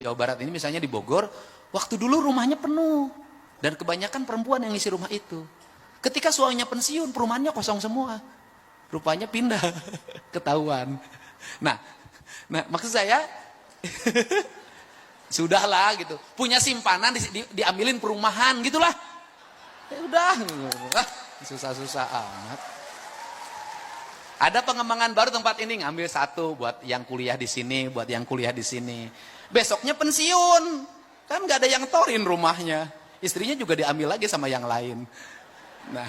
Jawa Barat ini misalnya di Bogor, waktu dulu rumahnya penuh dan kebanyakan perempuan yang ngisi rumah itu. Ketika suaminya pensiun, perumahannya kosong semua. Rupanya pindah, ketahuan. Nah, maksud saya sudahlah gitu. Punya simpanan diambilin perumahan gitulah. Ya udah, susah-susah amat. Ada pengembangan baru tempat ini, ngambil satu buat yang kuliah di sini, buat yang kuliah di sini. Besoknya pensiun, kan nggak ada yang torin rumahnya. Istrinya juga diambil lagi sama yang lain. Nah,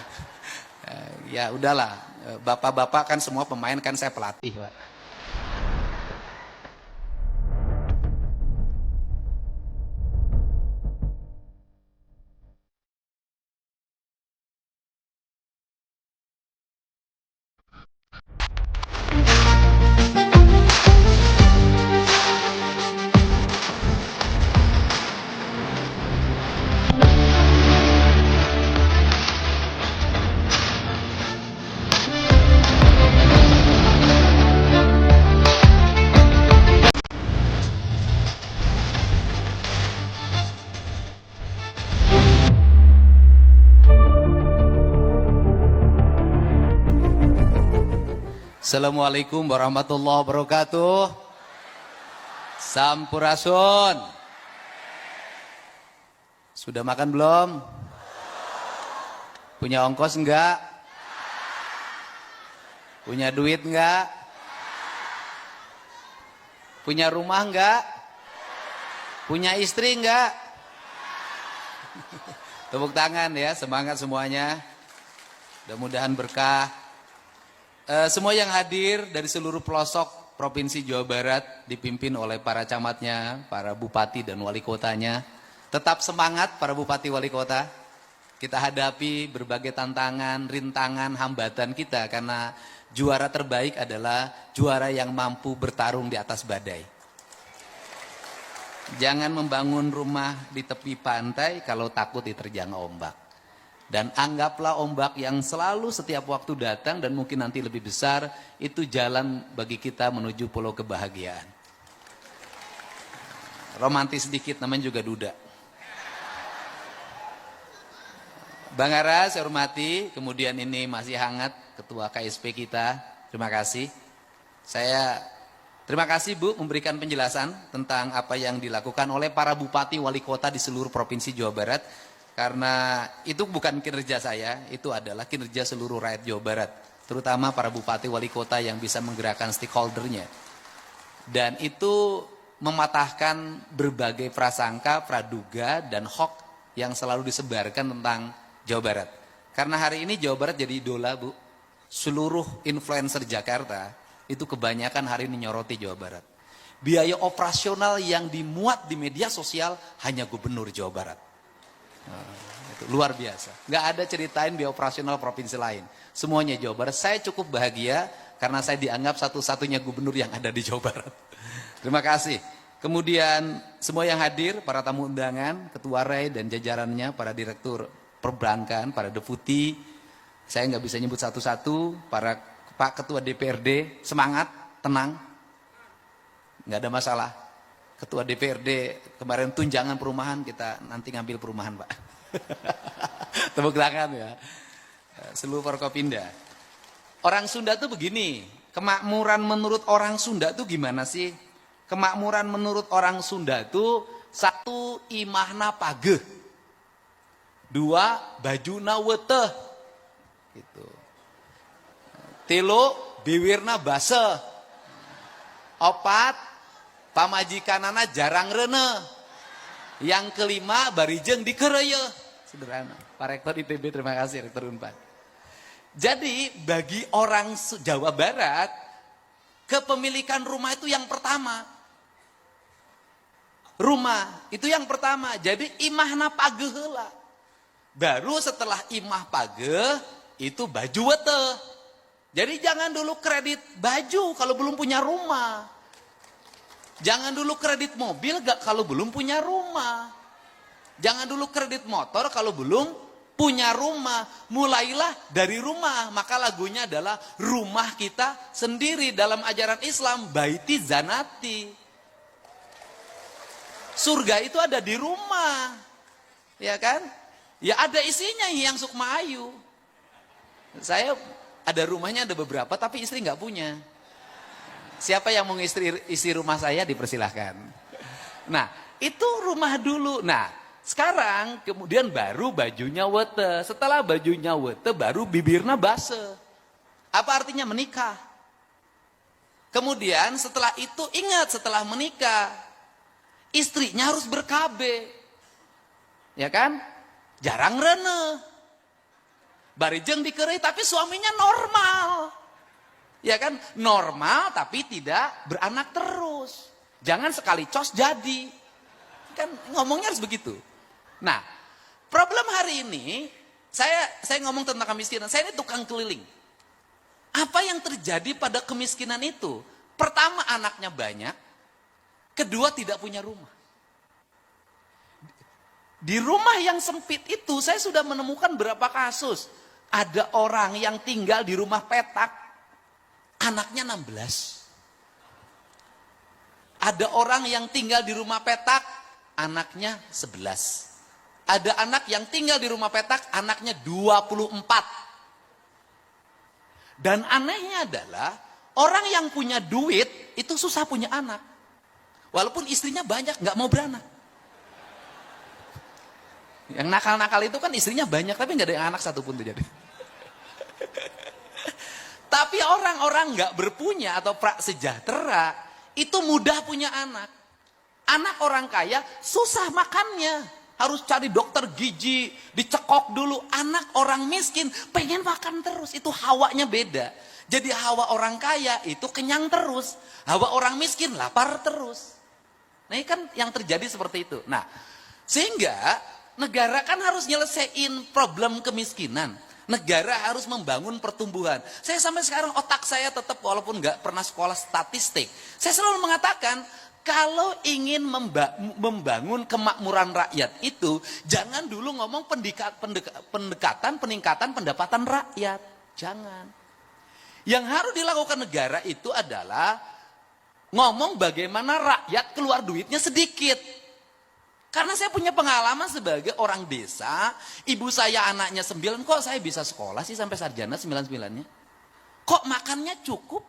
ya udahlah. Bapak-bapak kan semua pemain, kan saya pelatih, Pak. Assalamualaikum warahmatullahi wabarakatuh. Sampurasun. Sudah makan belum? Punya ongkos enggak? Punya duit enggak? Punya rumah enggak? Punya istri enggak? Tepuk tangan ya, semangat semuanya. Mudah-mudahan berkah. Semua yang hadir dari seluruh pelosok Provinsi Jawa Barat dipimpin oleh para camatnya, para bupati dan wali kotanya. Tetap semangat para bupati wali kota. Kita hadapi berbagai tantangan, rintangan, hambatan kita karena juara terbaik adalah juara yang mampu bertarung di atas badai. Jangan membangun rumah di tepi pantai kalau takut diterjang ombak. Dan anggaplah ombak yang selalu setiap waktu datang dan mungkin nanti lebih besar, itu jalan bagi kita menuju pulau kebahagiaan. Romantis sedikit, namanya juga duda. Bang Ara, saya hormati, kemudian ini masih hangat Ketua KSP kita, terima kasih. Saya terima kasih Bu memberikan penjelasan tentang apa yang dilakukan oleh para bupati wali kota di seluruh Provinsi Jawa Barat. Karena itu bukan kinerja saya, itu adalah kinerja seluruh rakyat Jawa Barat. Terutama para bupati wali kota yang bisa menggerakkan stakeholdernya. Dan itu mematahkan berbagai prasangka, praduga, dan hoax yang selalu disebarkan tentang Jawa Barat. Karena hari ini Jawa Barat jadi idola Bu. Seluruh influencer Jakarta itu kebanyakan hari ini nyoroti Jawa Barat. Biaya operasional yang dimuat di media sosial hanya gubernur Jawa Barat. Itu luar biasa. Nggak ada ceritain biaya operasional provinsi lain. Semuanya Jawa Barat. Saya cukup bahagia karena saya dianggap satu-satunya gubernur yang ada di Jawa Barat. Terima kasih. Kemudian semua yang hadir, para tamu undangan, Ketua RAI dan jajarannya, para direktur perbankan, para deputi. Saya nggak bisa nyebut satu-satu. Para Pak Ketua DPRD, semangat, tenang, nggak ada masalah. Ketua DPRD kemarin tunjangan perumahan, kita nanti ngambil perumahan Pak. Tepuk tangan ya. Seluruh Forkopimda. Orang Sunda tuh begini, kemakmuran menurut orang Sunda tuh gimana sih? Kemakmuran menurut orang Sunda tuh satu, imahna pageh. Dua, bajuna weteh. Gitu. Telo, biwirna baseh. Opat, pamajikanana jarang rene. Yang kelima, barijeng dikereye. Sederhana. Pak Rektor ITB, terima kasih Rektor Unpad. Jadi bagi orang Jawa Barat, kepemilikan rumah itu yang pertama. Rumah itu yang pertama. Jadi imahna pageh lah. Baru setelah imah pageh itu baju weteh. Jadi jangan dulu kredit baju kalau belum punya rumah. Jangan dulu kredit mobil kalau belum punya rumah. Jangan dulu kredit motor kalau belum punya rumah. Mulailah dari rumah. Maka lagunya adalah rumah kita sendiri dalam ajaran Islam. Baiti zanati. Surga itu ada di rumah. Ya kan? Ya ada isinya yang Sukma Ayu. Saya ada rumahnya ada beberapa tapi istri nggak punya. Siapa yang mau isi rumah saya dipersilahkan. Nah, itu rumah dulu. Nah, sekarang kemudian baru bajunya wete. Setelah bajunya wete baru bibirnya base. Apa artinya menikah? Kemudian setelah itu ingat setelah menikah istrinya harus ber-KB. Ya kan? Jarang rene. Barijeng dikerei tapi suaminya normal. Ya kan? Normal tapi tidak beranak terus. Jangan sekali cos jadi. Kan ngomongnya harus begitu. Nah, problem hari ini saya ngomong tentang kemiskinan. Saya ini tukang keliling. Apa yang terjadi pada kemiskinan itu? Pertama anaknya banyak, kedua tidak punya rumah. Di rumah yang sempit itu saya sudah menemukan berapa kasus. Ada orang yang tinggal di rumah petak, anaknya 16. Ada orang yang tinggal di rumah petak, anaknya 11. Ada anak yang tinggal di rumah petak, anaknya 24. Dan anehnya adalah, orang yang punya duit, itu susah punya anak. Walaupun istrinya banyak, nggak mau beranak. Yang nakal-nakal itu kan istrinya banyak, tapi nggak ada yang anak satupun tuh jadi. Tapi orang-orang nggak berpunya atau prasejahtera, itu mudah punya anak. Anak orang kaya susah makannya. Harus cari dokter gizi, dicekok dulu. Anak orang miskin pengen makan terus. Itu hawanya beda. Jadi hawa orang kaya itu kenyang terus. Hawa orang miskin lapar terus. Nah ini kan yang terjadi seperti itu. Nah sehingga negara kan harus nyelesain problem kemiskinan. Negara harus membangun pertumbuhan. Saya sampai sekarang otak saya tetap walaupun nggak pernah sekolah statistik. Saya selalu mengatakan kalau ingin membangun kemakmuran rakyat itu jangan dulu ngomong pendekatan peningkatan pendapatan rakyat. Jangan. Yang harus dilakukan negara itu adalah ngomong bagaimana rakyat keluar duitnya sedikit. Karena saya punya pengalaman sebagai orang desa, ibu saya anaknya 9, kok saya bisa sekolah sih sampai sarjana 99-nya? Kok makannya cukup?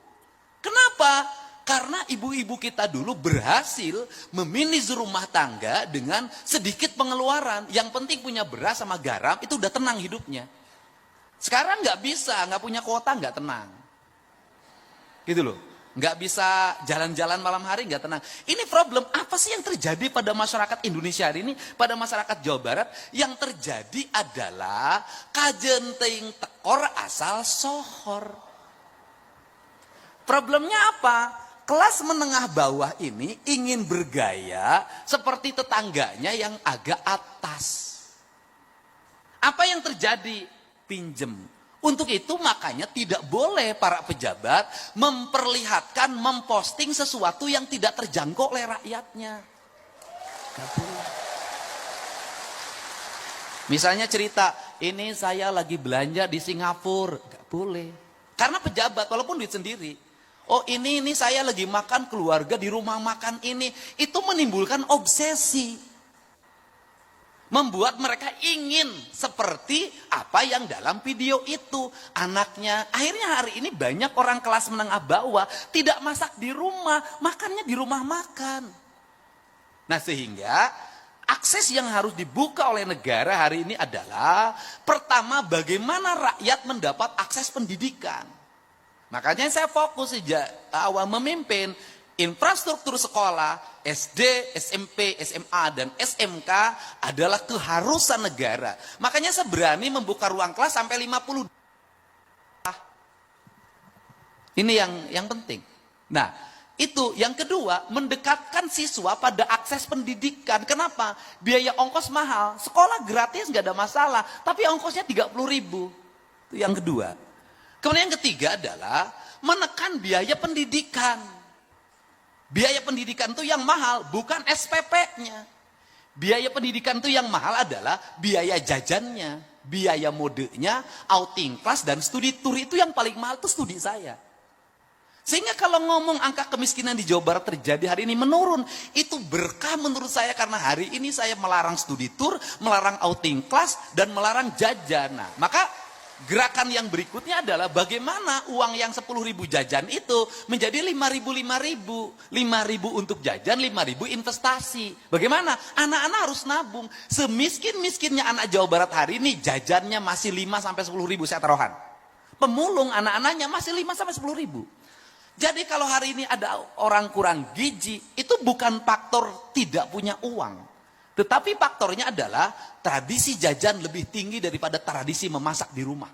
Kenapa? Karena ibu-ibu kita dulu berhasil memanage rumah tangga dengan sedikit pengeluaran. Yang penting punya beras sama garam, itu udah tenang hidupnya. Sekarang nggak bisa, nggak punya kuota nggak tenang. Gitu loh. Nggak bisa jalan-jalan malam hari, nggak tenang. Ini problem, apa sih yang terjadi pada masyarakat Indonesia hari ini, pada masyarakat Jawa Barat? Yang terjadi adalah kajenting tekor asal sohor. Problemnya apa? Kelas menengah bawah ini ingin bergaya seperti tetangganya yang agak atas. Apa yang terjadi? Pinjem. Untuk itu makanya tidak boleh para pejabat memperlihatkan, memposting sesuatu yang tidak terjangkau oleh rakyatnya. Gak boleh. Misalnya cerita, ini saya lagi belanja di Singapura. Gak boleh. Karena pejabat, walaupun duit sendiri. Oh ini saya lagi makan keluarga di rumah makan ini. Itu menimbulkan obsesi. Membuat mereka ingin seperti apa yang dalam video itu. Anaknya, akhirnya hari ini banyak orang kelas menengah bawah tidak masak di rumah, makannya di rumah makan. Nah sehingga akses yang harus dibuka oleh negara hari ini adalah pertama bagaimana rakyat mendapat akses pendidikan. Makanya saya fokus sejak awal memimpin infrastruktur sekolah, SD, SMP, SMA, dan SMK adalah keharusan negara. Makanya saya berani membuka ruang kelas sampai 50. Ini yang penting. Nah, itu yang kedua, mendekatkan siswa pada akses pendidikan. Kenapa? Biaya ongkos mahal. Sekolah gratis nggak ada masalah, tapi ongkosnya 30.000. Itu yang kedua. Kemudian yang ketiga adalah menekan biaya pendidikan. Biaya pendidikan itu yang mahal, bukan SPP-nya. Biaya pendidikan itu yang mahal adalah biaya jajannya, biaya modenya, outing class, dan studi tour. Itu yang paling mahal itu studi saya. Sehingga kalau ngomong angka kemiskinan di Jawa Barat terjadi hari ini menurun, itu berkah menurut saya karena hari ini saya melarang studi tour, melarang outing class, dan melarang jajan. Nah, maka gerakan yang berikutnya adalah bagaimana uang yang 10.000 jajan itu menjadi 5.000 untuk jajan, 5.000 investasi. Bagaimana? Anak-anak harus nabung. Semiskin-miskinnya anak Jawa Barat hari ini jajannya masih 5 sampai 10.000 saya taruhan. Pemulung anak-anaknya masih 5 sampai 10.000. Jadi kalau hari ini ada orang kurang gizi, itu bukan faktor tidak punya uang. Tetapi faktornya adalah tradisi jajan lebih tinggi daripada tradisi memasak di rumah.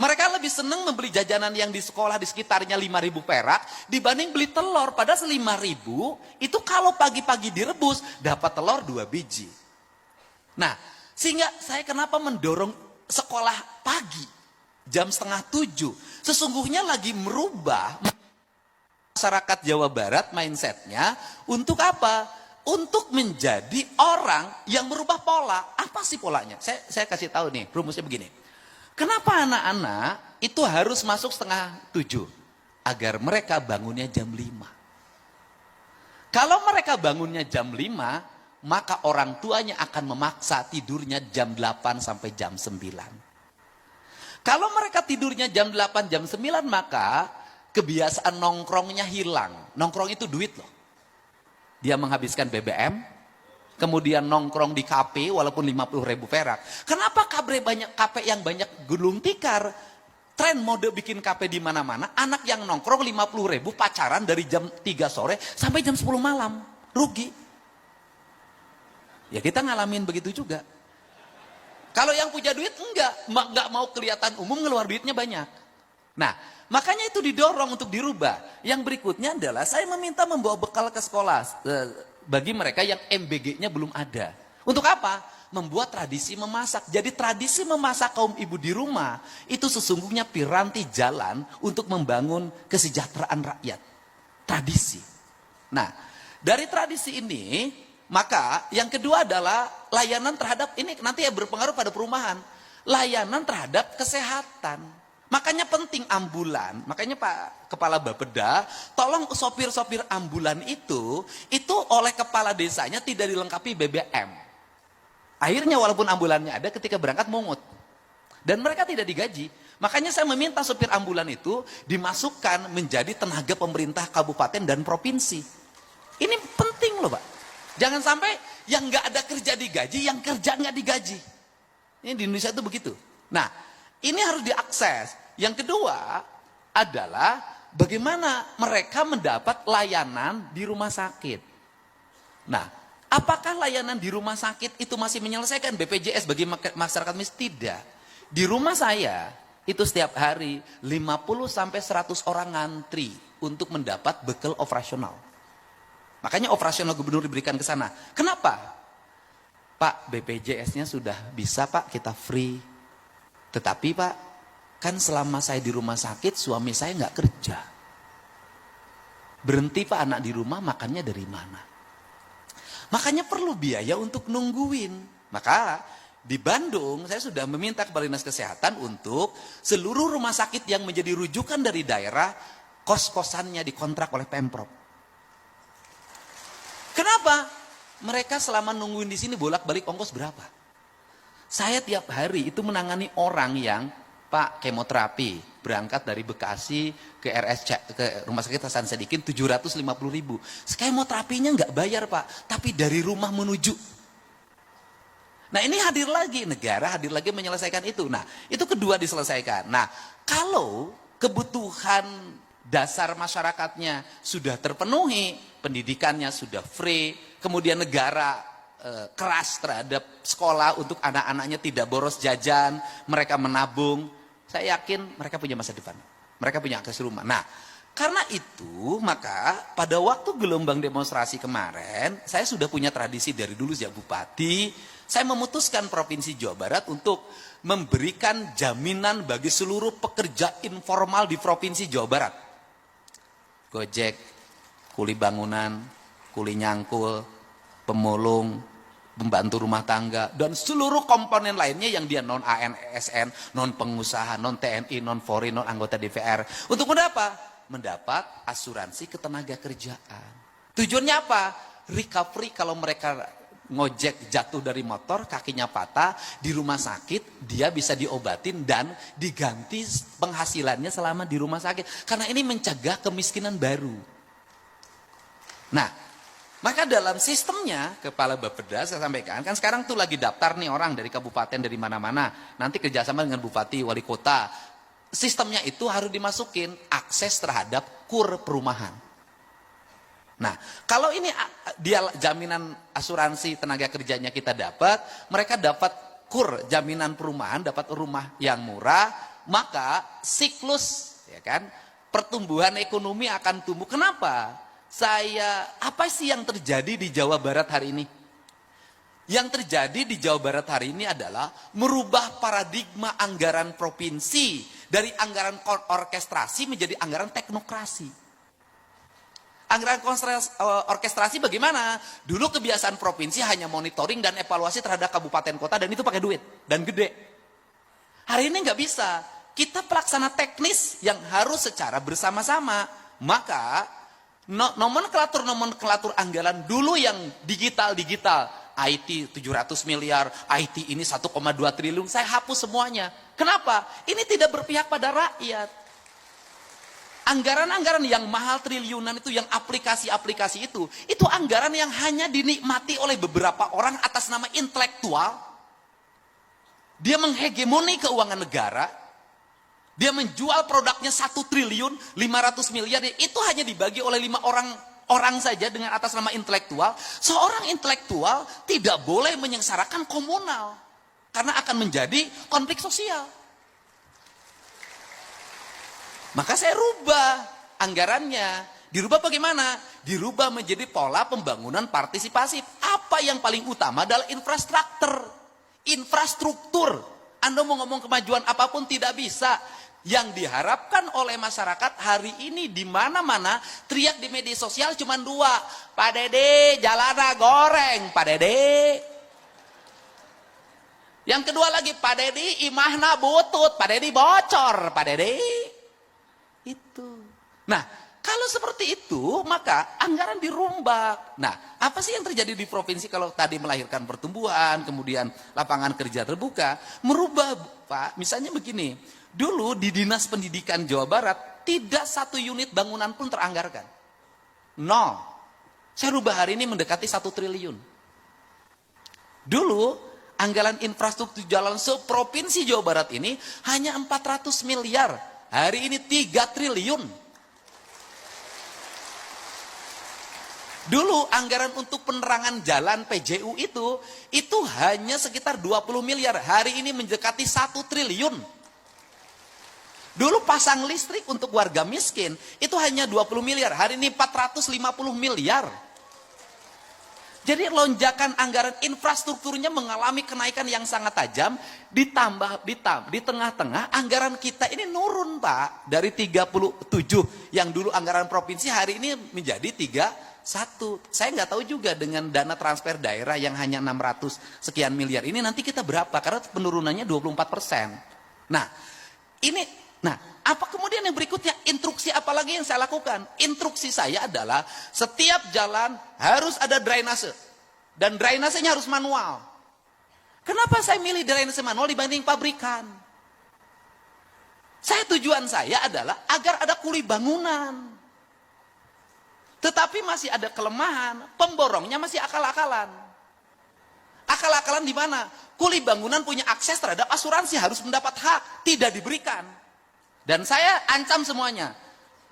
Mereka lebih senang membeli jajanan yang di sekolah di sekitarnya 5.000 perak dibanding beli telur. Padahal 5.000 itu kalau pagi-pagi direbus dapat telur 2 biji. Nah, sehingga saya kenapa mendorong sekolah pagi. Jam 6:30, sesungguhnya lagi merubah masyarakat Jawa Barat mindsetnya untuk apa? Untuk menjadi orang yang merubah pola. Apa sih polanya? Saya kasih tahu nih, rumusnya begini. Kenapa anak-anak itu harus masuk 6:30? Agar mereka bangunnya jam 5. Kalau mereka bangunnya jam 5, maka orang tuanya akan memaksa tidurnya jam 8 sampai jam 9. Kalau mereka tidurnya jam 8, jam 9, maka kebiasaan nongkrongnya hilang. Nongkrong itu duit loh. Dia menghabiskan BBM, kemudian nongkrong di kafe walaupun 50.000 perak. Kenapa kafe yang banyak gulung tikar? Tren mode bikin kafe di mana-mana, anak yang nongkrong 50.000 pacaran dari jam 3 sore sampai jam 10 malam. Rugi. Ya kita ngalamin begitu juga. Kalau yang punya duit enggak mau kelihatan umum, ngeluar duitnya banyak. Nah, makanya itu didorong untuk dirubah. Yang berikutnya adalah saya meminta membawa bekal ke sekolah bagi mereka yang MBG-nya belum ada. Untuk apa? Membuat tradisi memasak. Jadi tradisi memasak kaum ibu di rumah itu sesungguhnya piranti jalan untuk membangun kesejahteraan rakyat. Tradisi. Nah, dari tradisi ini maka yang kedua adalah layanan terhadap, ini nanti ya berpengaruh pada perumahan. Layanan terhadap kesehatan. Makanya penting ambulan. Makanya Pak Kepala Bapeda, tolong sopir-sopir ambulan itu oleh kepala desanya tidak dilengkapi BBM. Akhirnya walaupun ambulannya ada, ketika berangkat mungut. Dan mereka tidak digaji. Makanya saya meminta sopir ambulan itu dimasukkan menjadi tenaga pemerintah kabupaten dan provinsi. Ini penting loh Pak. Jangan sampai yang nggak ada kerja digaji, yang kerja nggak digaji. Ini di Indonesia itu begitu. Nah, ini harus diakses. Yang kedua adalah bagaimana mereka mendapat layanan di rumah sakit. Nah, apakah layanan di rumah sakit itu masih menyelesaikan BPJS bagi masyarakat miskin? Tidak. Di rumah saya itu setiap hari 50 sampai 100 orang ngantri untuk mendapat bekal operasional. Makanya operasional gubernur diberikan ke sana. Kenapa? Pak, BPJS-nya sudah bisa Pak, kita free. Tetapi Pak, kan selama saya di rumah sakit, suami saya nggak kerja. Berhenti Pak anak di rumah, makannya dari mana? Makanya perlu biaya untuk nungguin. Maka di Bandung, saya sudah meminta kepada Dinas Kesehatan untuk seluruh rumah sakit yang menjadi rujukan dari daerah, kos-kosannya dikontrak oleh Pemprov. Kenapa? Mereka selama nungguin di sini bolak-balik ongkos berapa? Saya tiap hari itu menangani orang yang Pak kemoterapi berangkat dari Bekasi ke Rumah Sakit Hasan Sadikin 750.000. Kemoterapinya nggak bayar Pak, tapi dari rumah menuju. Nah ini hadir lagi negara, hadir lagi menyelesaikan itu. Nah itu kedua diselesaikan. Nah kalau kebutuhan dasar masyarakatnya sudah terpenuhi, pendidikannya sudah free, kemudian negara keras terhadap sekolah untuk anak-anaknya tidak boros jajan, mereka menabung, saya yakin mereka punya masa depan, mereka punya akses rumah. Nah, karena itu maka pada waktu gelombang demonstrasi kemarin, saya sudah punya tradisi dari dulu sejak bupati, saya memutuskan Provinsi Jawa Barat untuk memberikan jaminan bagi seluruh pekerja informal di Provinsi Jawa Barat. Gojek, kuli bangunan, kuli nyangkul, pemulung, pembantu rumah tangga, dan seluruh komponen lainnya yang dia non ASN, non pengusaha, non TNI, non Polri, non anggota DPR. Untuk mendapat asuransi ketenaga kerjaan. Tujuannya apa? Recovery kalau mereka ngojek jatuh dari motor, kakinya patah, di rumah sakit, dia bisa diobatin dan diganti penghasilannya selama di rumah sakit. Karena ini mencegah kemiskinan baru. Nah, maka dalam sistemnya, Kepala Bapeda saya sampaikan, kan sekarang tuh lagi daftar nih orang dari kabupaten, dari mana-mana. Nanti kerjasama dengan bupati, wali kota. Sistemnya itu harus dimasukin akses terhadap KUR perumahan. Nah, kalau ini dia jaminan asuransi tenaga kerjanya kita dapat, mereka dapat KUR jaminan perumahan, dapat rumah yang murah, maka siklus ya kan pertumbuhan ekonomi akan tumbuh. Kenapa? Apa sih yang terjadi di Jawa Barat hari ini? Yang terjadi di Jawa Barat hari ini adalah merubah paradigma anggaran provinsi dari anggaran orkestrasi menjadi anggaran teknokrasi. Anggaran orkestrasi bagaimana? Dulu kebiasaan provinsi hanya monitoring dan evaluasi terhadap kabupaten kota, dan itu pakai duit dan gede. Hari ini nggak bisa. Kita pelaksana teknis yang harus secara bersama-sama. Maka nomenklatur anggaran dulu yang digital, IT 700 miliar, IT ini 1,2 triliun, saya hapus semuanya. Kenapa? Ini tidak berpihak pada rakyat. Anggaran-anggaran yang mahal triliunan itu, yang aplikasi-aplikasi itu anggaran yang hanya dinikmati oleh beberapa orang atas nama intelektual. Dia menghegemoni keuangan negara. Dia menjual produknya 1 triliun 500 miliar, itu hanya dibagi oleh 5 orang saja dengan atas nama intelektual. Seorang intelektual tidak boleh menyengsarakan komunal karena akan menjadi konflik sosial. Maka saya rubah anggarannya. Dirubah bagaimana? Dirubah menjadi pola pembangunan partisipasi. Apa yang paling utama adalah infrastruktur. Infrastruktur. Anda mau ngomong kemajuan apapun tidak bisa. Yang diharapkan oleh masyarakat hari ini di mana-mana teriak di media sosial cuma 2. Pak Dede, jalana goreng, Pak Dede. Yang kedua lagi, Pak Dede, imahna butut, Pak Dede bocor, Pak Dede. Itu. Nah, kalau seperti itu, maka anggaran dirombak. Nah, apa sih yang terjadi di provinsi kalau tadi melahirkan pertumbuhan, kemudian lapangan kerja terbuka, merubah, Pak. Misalnya begini, dulu di Dinas Pendidikan Jawa Barat, tidak 1 unit bangunan pun teranggarkan. 0. Saya rubah hari ini mendekati 1 triliun. Dulu, anggaran infrastruktur jalan seprovinsi Jawa Barat ini hanya 400 miliar. Hari ini 3 triliun. Dulu anggaran untuk penerangan jalan PJU itu hanya sekitar 20 miliar. Hari ini mendekati 1 triliun. Dulu pasang listrik untuk warga miskin itu hanya 20 miliar. Hari ini 450 miliar. Jadi lonjakan anggaran infrastrukturnya mengalami kenaikan yang sangat tajam, ditambah di tengah-tengah anggaran kita ini nurun, Pak, dari 37 yang dulu anggaran provinsi hari ini menjadi 31. Saya nggak tahu juga dengan dana transfer daerah yang hanya 600 sekian miliar ini nanti kita berapa, karena penurunannya 24%. Nah, apa kemudian yang berikutnya? Instruksi apa lagi yang saya lakukan? Instruksi saya adalah setiap jalan harus ada drainase. Dan drainasenya harus manual. Kenapa saya milih drainase manual dibanding pabrikan? Tujuan saya adalah agar ada kuli bangunan. Tetapi masih ada kelemahan, pemborongnya masih akal-akalan. Akal-akalan di mana? Kuli bangunan punya akses terhadap asuransi, harus mendapat hak, tidak diberikan. Dan saya ancam semuanya.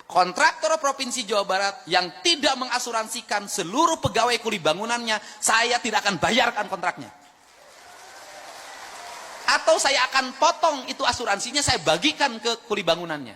Kontraktor Provinsi Jawa Barat yang tidak mengasuransikan seluruh pegawai kuli bangunannya, saya tidak akan bayarkan kontraknya. Atau saya akan potong itu asuransinya, saya bagikan ke kuli bangunannya.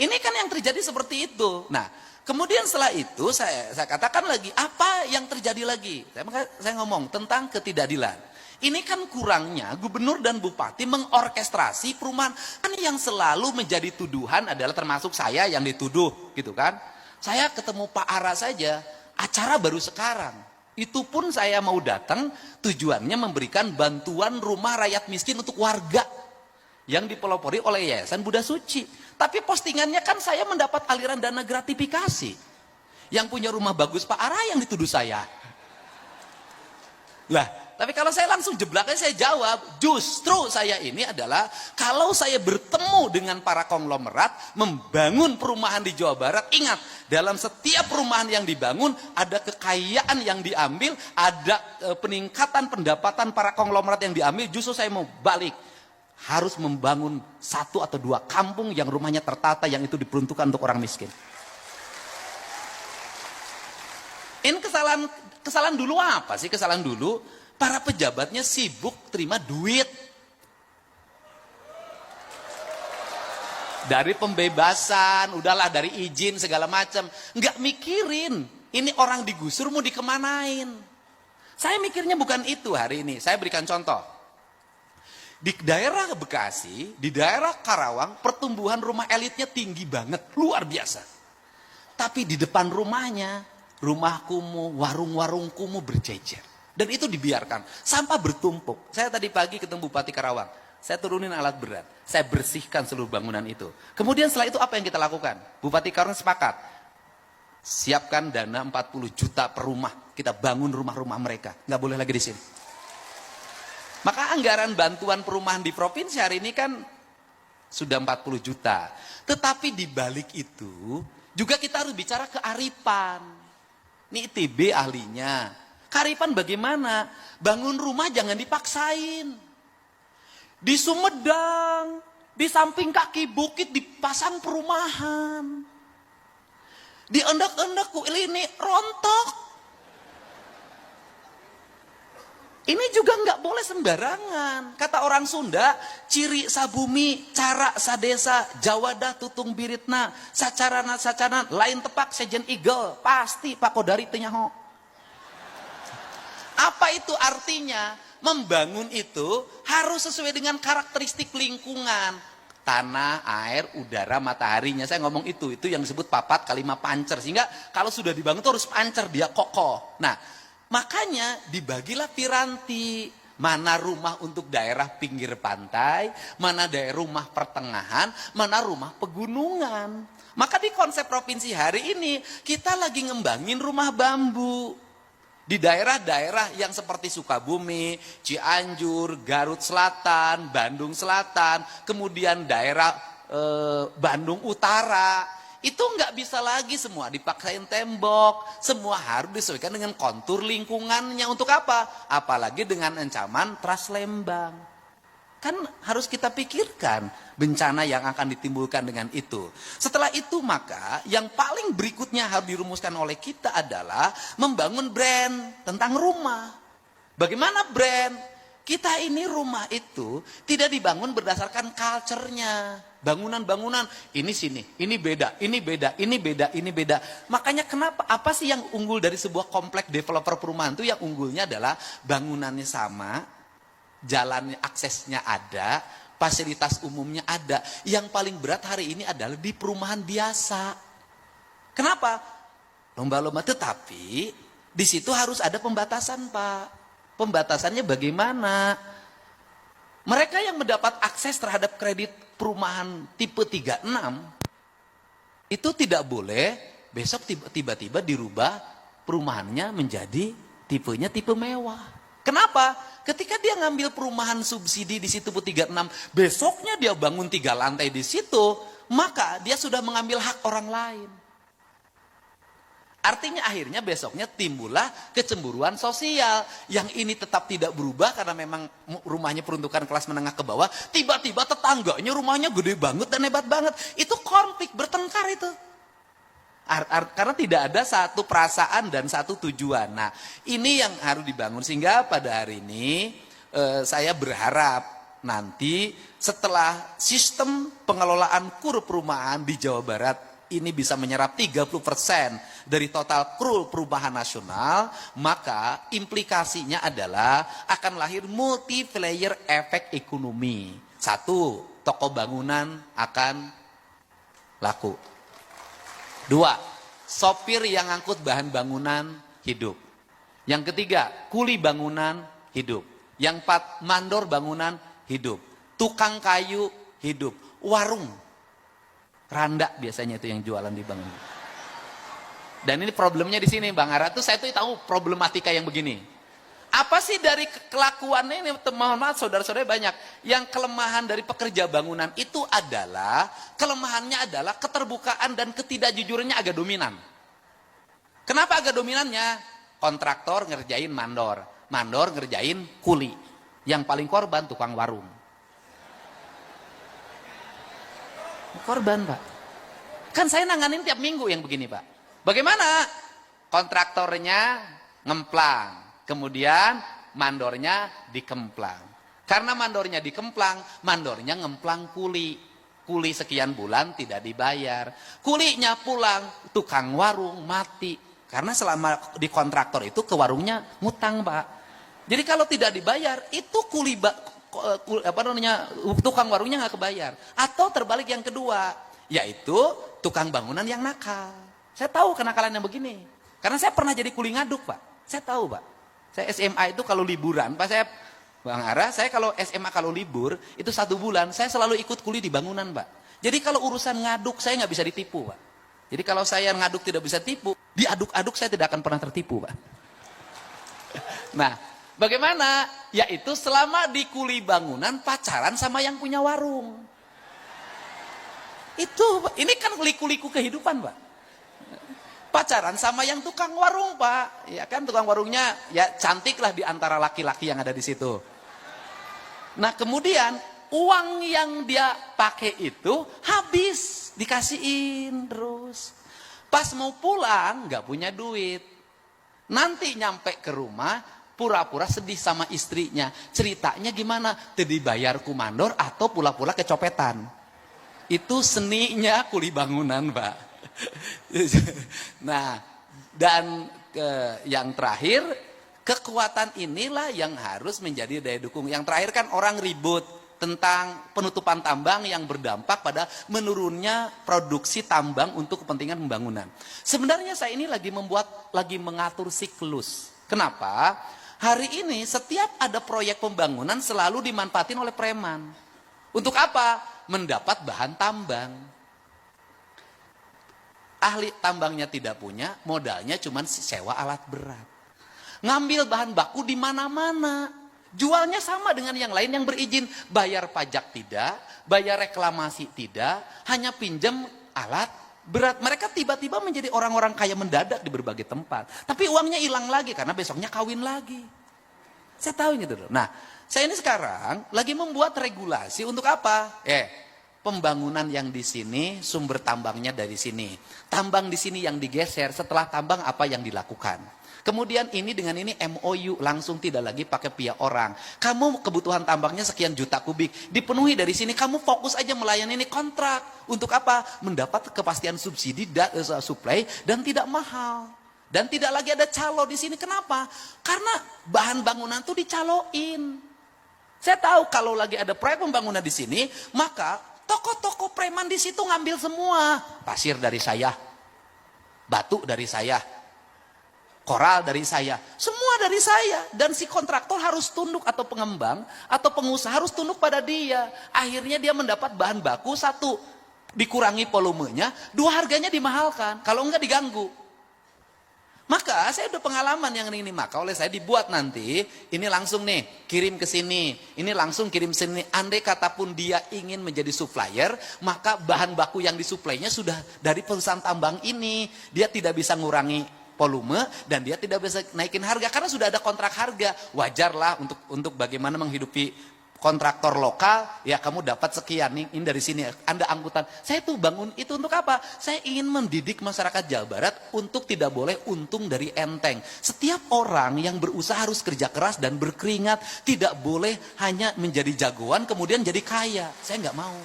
Ini kan yang terjadi seperti itu. Nah, kemudian setelah itu saya katakan lagi, apa yang terjadi lagi? Saya ngomong tentang ketidakadilan. Ini kan kurangnya gubernur dan bupati mengorkestrasi perumahan. Kan yang selalu menjadi tuduhan adalah termasuk saya yang dituduh gitu kan. Saya ketemu Pak Ara saja, acara baru sekarang. Itu pun saya mau datang tujuannya memberikan bantuan rumah rakyat miskin untuk warga yang dipelopori oleh Yayasan Buddha Suci. Tapi postingannya kan saya mendapat aliran dana gratifikasi. Yang punya rumah bagus Pak Ara yang dituduh saya. Lah, tapi kalau saya langsung jeblaknya saya jawab, justru saya ini adalah kalau saya bertemu dengan para konglomerat membangun perumahan di Jawa Barat, ingat dalam setiap perumahan yang dibangun ada kekayaan yang diambil, ada peningkatan pendapatan para konglomerat yang diambil. Justru saya mau balik, harus membangun 1 atau 2 kampung yang rumahnya tertata, yang itu diperuntukkan untuk orang miskin. Ini kesalahan dulu apa sih? Kesalahan dulu para pejabatnya sibuk terima duit dari pembebasan, udahlah dari izin segala macam, nggak mikirin ini orang digusur mau dikemanain. Saya mikirnya bukan itu hari ini. Saya berikan contoh. Di daerah Bekasi, di daerah Karawang, pertumbuhan rumah elitnya tinggi banget, luar biasa. Tapi di depan rumahnya, rumah kumuh, warung-warung kumuh berjejer. Dan itu dibiarkan, sampah bertumpuk. Saya tadi pagi ketemu Bupati Karawang, saya turunin alat berat, saya bersihkan seluruh bangunan itu. Kemudian setelah itu apa yang kita lakukan? Bupati Karawang sepakat, siapkan dana 40 juta per rumah, kita bangun rumah-rumah mereka, nggak boleh lagi di sini. Maka anggaran bantuan perumahan di provinsi hari ini kan sudah 40 juta. Tetapi di balik itu juga kita harus bicara kearifan. Ini ITB ahlinya. Kearifan bagaimana? Bangun rumah jangan dipaksain. Di Sumedang, di samping kaki bukit dipasang perumahan. Di endak-endak ini rontok. Ini juga nggak boleh sembarangan. Kata orang Sunda, ciri sabumi, cara sadesa, jawada tutung biritna, sacarana lain tepak sejen igel, pasti Pak Kodari tenyaho. Apa itu artinya? Membangun itu harus sesuai dengan karakteristik lingkungan. Tanah, air, udara, mataharinya. Saya ngomong itu yang disebut papat kalimat pancer. Sehingga kalau sudah dibangun itu harus pancer, dia kokoh. Nah, makanya dibagilah piranti. Mana rumah untuk daerah pinggir pantai, mana daerah rumah pertengahan, mana rumah pegunungan. Maka di konsep provinsi hari ini, kita lagi ngembangin rumah bambu. Di daerah-daerah yang seperti Sukabumi, Cianjur, Garut Selatan, Bandung Selatan, kemudian daerah Bandung Utara, itu nggak bisa lagi semua dipaksain tembok, semua harus disesuaikan dengan kontur lingkungannya. Untuk apa? Apalagi dengan ancaman Trans Lembang. Kan harus kita pikirkan bencana yang akan ditimbulkan dengan itu. Setelah itu maka yang paling berikutnya harus dirumuskan oleh kita adalah membangun brand tentang rumah. Bagaimana brand? Kita ini rumah itu tidak dibangun berdasarkan culture-nya. Bangunan-bangunan, ini sini, ini beda, ini beda, ini beda, ini beda. Makanya kenapa, apa sih yang unggul dari sebuah komplek developer perumahan itu? Yang unggulnya adalah bangunannya sama, jalan aksesnya ada, fasilitas umumnya ada. Yang paling berat hari ini adalah di perumahan biasa. Kenapa? Lomba-lomba, tetapi di situ harus ada pembatasan, Pak. Pembatasannya bagaimana? Mereka yang mendapat akses terhadap kredit perumahan tipe 36 itu tidak boleh besok tiba-tiba dirubah perumahannya menjadi tipenya tipe mewah. Kenapa? Ketika dia ngambil perumahan subsidi di situ 36, besoknya dia bangun 3 lantai di situ, maka dia sudah mengambil hak orang lain. Artinya akhirnya besoknya timbullah kecemburuan sosial. Yang ini tetap tidak berubah karena memang rumahnya peruntukan kelas menengah ke bawah. Tiba-tiba tetangganya rumahnya gede banget dan hebat banget. Itu konflik, bertengkar itu. Karena tidak ada satu perasaan dan satu tujuan. Nah, ini yang harus dibangun. Sehingga pada hari ini saya berharap nanti setelah sistem pengelolaan kur perumahan di Jawa Barat ini bisa menyerap 30% dari total kur perumahan nasional, maka implikasinya adalah akan lahir multiplier efek ekonomi. 1, toko bangunan akan laku. 2, sopir yang angkut bahan bangunan hidup. Yang ketiga, kuli bangunan hidup. Yang empat, mandor bangunan hidup. Tukang kayu hidup. Warung, randa biasanya itu yang jualan di bangunan. Dan ini problemnya di sini, Bang Ara tuh saya tuh tahu problematika yang begini. Apa sih dari kelakuannya ini, mohon maaf saudara-saudara banyak. Yang kelemahan dari pekerja bangunan itu adalah, kelemahannya adalah keterbukaan dan ketidakjujurannya agak dominan. Kenapa agak dominannya? Kontraktor ngerjain mandor, mandor ngerjain kuli. Yang paling korban tukang warung. Korban, Pak. Kan saya nanganin tiap minggu yang begini, Pak. Bagaimana? Kontraktornya ngemplang. Kemudian mandornya dikemplang. Karena mandornya dikemplang, mandornya ngemplang kuli. Kuli sekian bulan tidak dibayar. Kulinya pulang, tukang warung mati. Karena selama di kontraktor itu ke warungnya ngutang, Pak. Jadi kalau tidak dibayar, itu tukang warungnya nggak kebayar. Atau terbalik yang kedua, yaitu tukang bangunan yang nakal. Saya tahu kenakalan yang begini. Karena saya pernah jadi kuli ngaduk, Pak. Saya tahu, Pak. Saya SMA itu kalau liburan, Pak, saya Bang Ara, saya kalau SMA kalau libur, itu 1 bulan, saya selalu ikut kuli di bangunan, Pak. Jadi kalau urusan ngaduk, saya nggak bisa ditipu, Pak. Jadi kalau saya ngaduk tidak bisa tipu, diaduk-aduk saya tidak akan pernah tertipu, Pak. Nah, bagaimana? Yaitu selama di kuli bangunan, pacaran sama yang punya warung. Itu, ini kan liku-liku kehidupan, Pak. Pacaran sama yang tukang warung, Pak. Ya kan tukang warungnya ya cantik lah di antara laki-laki yang ada di situ. Nah, kemudian uang yang dia pakai itu habis, dikasihin terus. Pas mau pulang nggak punya duit. Nanti nyampe ke rumah pura-pura sedih sama istrinya. Ceritanya gimana? Tadi bayar kumandor atau pula-pula kecopetan. Itu seninya kuli bangunan, Pak. Nah, dan yang terakhir, kekuatan inilah yang harus menjadi daya dukung. Yang terakhir kan orang ribut tentang penutupan tambang yang berdampak pada menurunnya produksi tambang untuk kepentingan pembangunan. Sebenarnya saya ini lagi mengatur siklus. Kenapa? Hari ini setiap ada proyek pembangunan selalu dimanfaatin oleh preman. Untuk apa? Mendapat bahan tambang. Ahli tambangnya tidak punya, modalnya cuma sewa alat berat. Ngambil bahan baku di mana-mana. Jualnya sama dengan yang lain yang berizin. Bayar pajak tidak, bayar reklamasi tidak, hanya pinjam alat berat. Mereka tiba-tiba menjadi orang-orang kaya mendadak di berbagai tempat. Tapi uangnya hilang lagi karena besoknya kawin lagi. Saya tahu gitu. Nah, saya ini sekarang lagi membuat regulasi untuk apa? Pembangunan yang di sini, sumber tambangnya dari sini. Tambang di sini yang digeser, setelah tambang apa yang dilakukan. Kemudian ini dengan ini MOU, langsung tidak lagi pakai pihak orang. Kamu kebutuhan tambangnya sekian juta kubik, dipenuhi dari sini, kamu fokus aja melayani ini kontrak. Untuk apa? Mendapat kepastian subsidi, supply, dan tidak mahal. Dan tidak lagi ada calo di sini. Kenapa? Karena bahan bangunan itu dicaloin. Saya tahu kalau lagi ada proyek pembangunan di sini, maka toko-toko preman di situ ngambil semua. Pasir dari saya, batu dari saya, koral dari saya, semua dari saya. Dan si kontraktor harus tunduk, atau pengembang atau pengusaha harus tunduk pada dia. Akhirnya dia mendapat bahan baku, 1 dikurangi volumenya, 2 harganya dimahalkan, kalau enggak diganggu. Maka saya udah pengalaman yang ini, maka oleh saya dibuat nanti, ini langsung nih kirim ke sini, ini langsung kirim sini. Andai kata pun dia ingin menjadi supplier, maka bahan baku yang disuplainya sudah dari perusahaan tambang ini. Dia tidak bisa ngurangi volume dan dia tidak bisa naikin harga karena sudah ada kontrak harga. Wajarlah untuk bagaimana menghidupi kontraktor lokal, ya kamu dapat sekian nih, ini dari sini, Anda angkutan. Saya tuh bangun itu untuk apa? Saya ingin mendidik masyarakat Jawa Barat untuk tidak boleh untung dari enteng. Setiap orang yang berusaha harus kerja keras dan berkeringat, tidak boleh hanya menjadi jagoan kemudian jadi kaya. Saya nggak mau.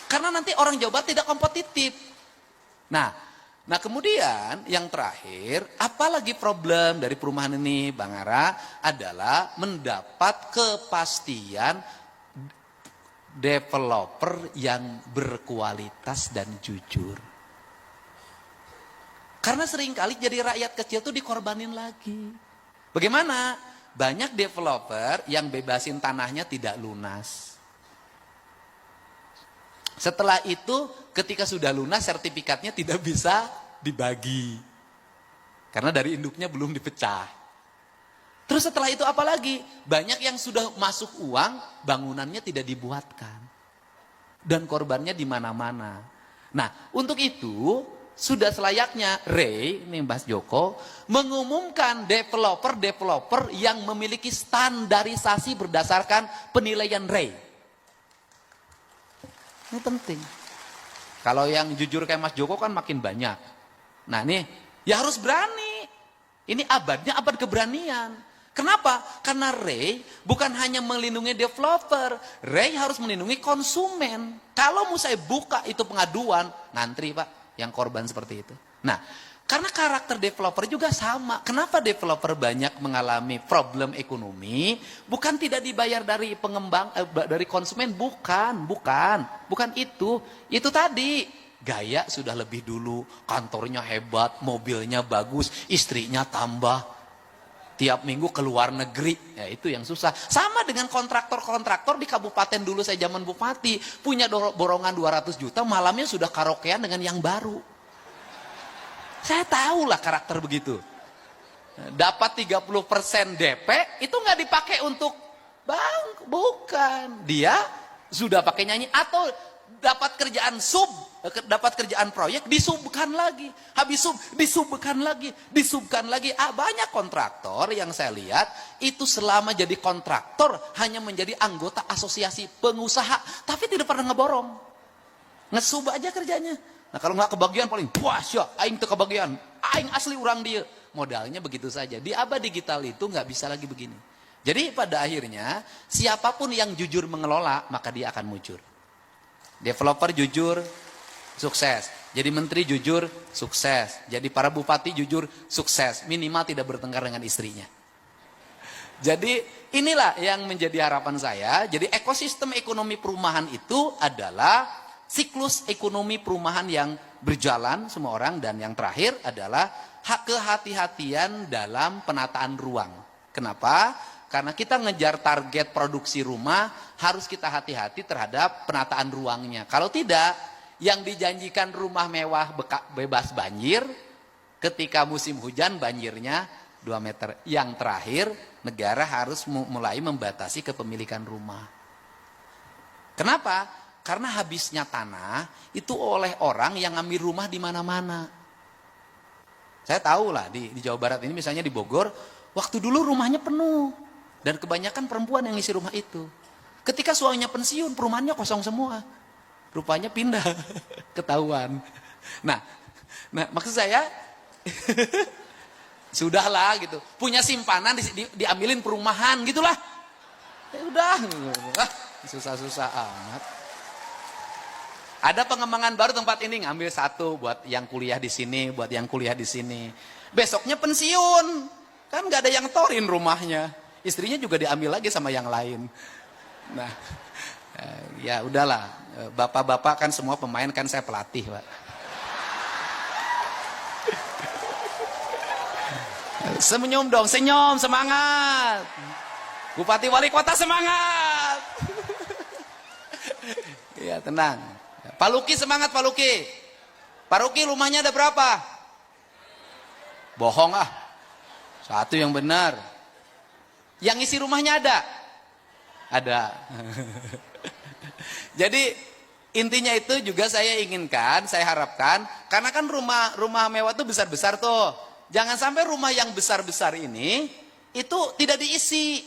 Karena nanti orang Jawa Barat tidak kompetitif. Nah kemudian yang terakhir, apalagi problem dari perumahan ini Bang Ara adalah mendapat kepastian developer yang berkualitas dan jujur. Karena seringkali jadi rakyat kecil tuh dikorbanin lagi. Bagaimana? Banyak developer yang bebasin tanahnya tidak lunas. Setelah itu ketika sudah lunas sertifikatnya tidak bisa dibagi. Karena dari induknya belum dipecah. Terus setelah itu apa lagi? Banyak yang sudah masuk uang, bangunannya tidak dibuatkan. Dan korbannya di mana-mana. Nah, untuk itu sudah selayaknya Ray, ini Mas Joko, mengumumkan developer-developer yang memiliki standarisasi berdasarkan penilaian Ray. Ini penting. Kalau yang jujur kayak Mas Joko kan makin banyak. Nah nih, ya harus berani. Ini abadnya abad keberanian. Kenapa? Karena Ray bukan hanya melindungi developer, Ray harus melindungi konsumen. Kalau mau saya buka itu pengaduan, ngantri Pak, yang korban seperti itu. Nah, karena karakter developer juga sama. Kenapa developer banyak mengalami problem ekonomi? Bukan tidak dibayar dari pengembang, dari konsumen, bukan itu. Itu tadi, gaya sudah lebih dulu, kantornya hebat, mobilnya bagus, istrinya tambah. Tiap minggu ke luar negeri, ya itu yang susah. Sama dengan kontraktor-kontraktor di kabupaten dulu saya zaman bupati, punya borongan 200 juta, malamnya sudah karaokean dengan yang baru. Saya tahu lah karakter begitu. Dapat 30% DP, itu nggak dipakai untuk bank, bukan. Dia sudah pakai nyanyi, atau dapat kerjaan dapat kerjaan proyek, disubkan lagi. Habis disubkan lagi. Banyak kontraktor yang saya lihat, itu selama jadi kontraktor, hanya menjadi anggota asosiasi pengusaha, tapi tidak pernah ngeborong. Ngesub aja kerjanya. Nah kalau nggak kebagian paling, puas ya, aing tuh kebagian. Aing asli orang dia. Modalnya begitu saja. Di abad digital itu nggak bisa lagi begini. Jadi pada akhirnya, siapapun yang jujur mengelola, maka dia akan mujur. Developer jujur, sukses. Jadi menteri jujur, sukses. Jadi para bupati jujur, sukses. Minimal tidak bertengkar dengan istrinya. Jadi inilah yang menjadi harapan saya. Jadi ekosistem ekonomi perumahan itu adalah siklus ekonomi perumahan yang berjalan semua orang. Dan yang terakhir adalah kehati-hatian dalam penataan ruang. Kenapa? Karena kita ngejar target produksi rumah, harus kita hati-hati terhadap penataan ruangnya. Kalau tidak, yang dijanjikan rumah mewah bebas banjir, ketika musim hujan banjirnya 2 meter. Yang terakhir, negara harus mulai membatasi kepemilikan rumah. Kenapa? Karena habisnya tanah itu oleh orang yang ngambil rumah di mana-mana. Saya tahu lah di Jawa Barat ini, misalnya di Bogor, waktu dulu rumahnya penuh. Dan kebanyakan perempuan yang ngisi rumah itu. Ketika suaminya pensiun, perumahannya kosong semua. Rupanya pindah, ketahuan. Nah maksud saya, sudahlah gitu. Punya simpanan diambilin perumahan gitulah. Ya udah, susah-susah amat. Ada pengembangan baru tempat ini, ngambil satu buat yang kuliah di sini, buat yang kuliah di sini. Besoknya pensiun, kan nggak ada yang torin rumahnya. Istrinya juga diambil lagi sama yang lain. Nah, ya udahlah. Bapak-bapak kan semua pemain, kan saya pelatih, Pak. Senyum dong, senyum, semangat. Bupati Wali Kota semangat. Ya tenang. Pak Luki semangat, Pak Luki. Pak Luki rumahnya ada berapa? Bohong ah. Satu yang benar. Yang isi rumahnya ada? Ada. Jadi intinya itu juga saya inginkan, saya harapkan, karena kan rumah mewah itu besar-besar tuh. Jangan sampai rumah yang besar-besar ini itu tidak diisi.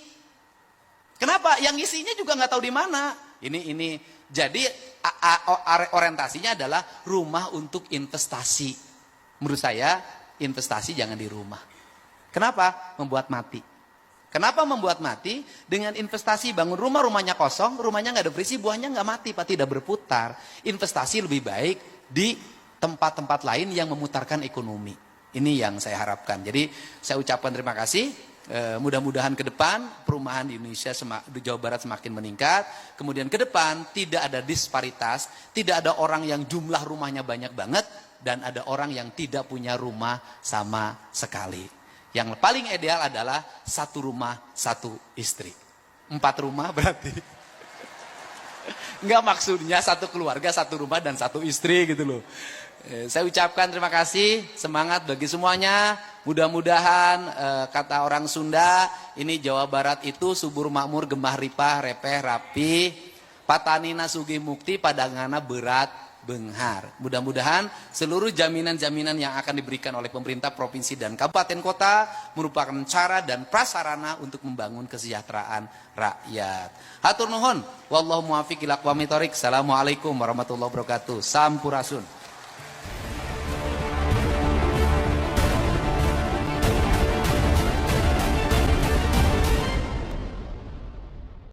Kenapa? Yang isinya juga nggak tahu di mana. Ini. Jadi orientasinya adalah rumah untuk investasi. Menurut saya investasi jangan di rumah. Kenapa? Membuat mati. Kenapa membuat mati? Dengan investasi bangun rumah, rumahnya kosong, rumahnya nggak ada berisi, buahnya nggak mati, Pak, tidak berputar. Investasi lebih baik di tempat-tempat lain yang memutarkan ekonomi. Ini yang saya harapkan. Jadi saya ucapkan terima kasih. Mudah-mudahan ke depan perumahan di Indonesia, di Jawa Barat semakin meningkat. Kemudian ke depan tidak ada disparitas, tidak ada orang yang jumlah rumahnya banyak banget, dan ada orang yang tidak punya rumah sama sekali. Yang paling ideal adalah 1 rumah 1 istri. 4 rumah berarti. Enggak, maksudnya 1 keluarga 1 rumah dan 1 istri gitu loh. Saya ucapkan terima kasih, semangat bagi semuanya. Mudah-mudahan kata orang Sunda, ini Jawa Barat itu subur makmur, gemah ripah, repeh rapi, patanina sugih mukti, padangana berat benghar. Mudah-mudahan seluruh jaminan-jaminan yang akan diberikan oleh pemerintah provinsi dan kabupaten kota merupakan cara dan prasarana untuk membangun kesejahteraan rakyat. Hatur nuhun, wallahu muwaffiq ila aqwamit thoriq. Assalamualaikum warahmatullahi wabarakatuh. Sampurasun.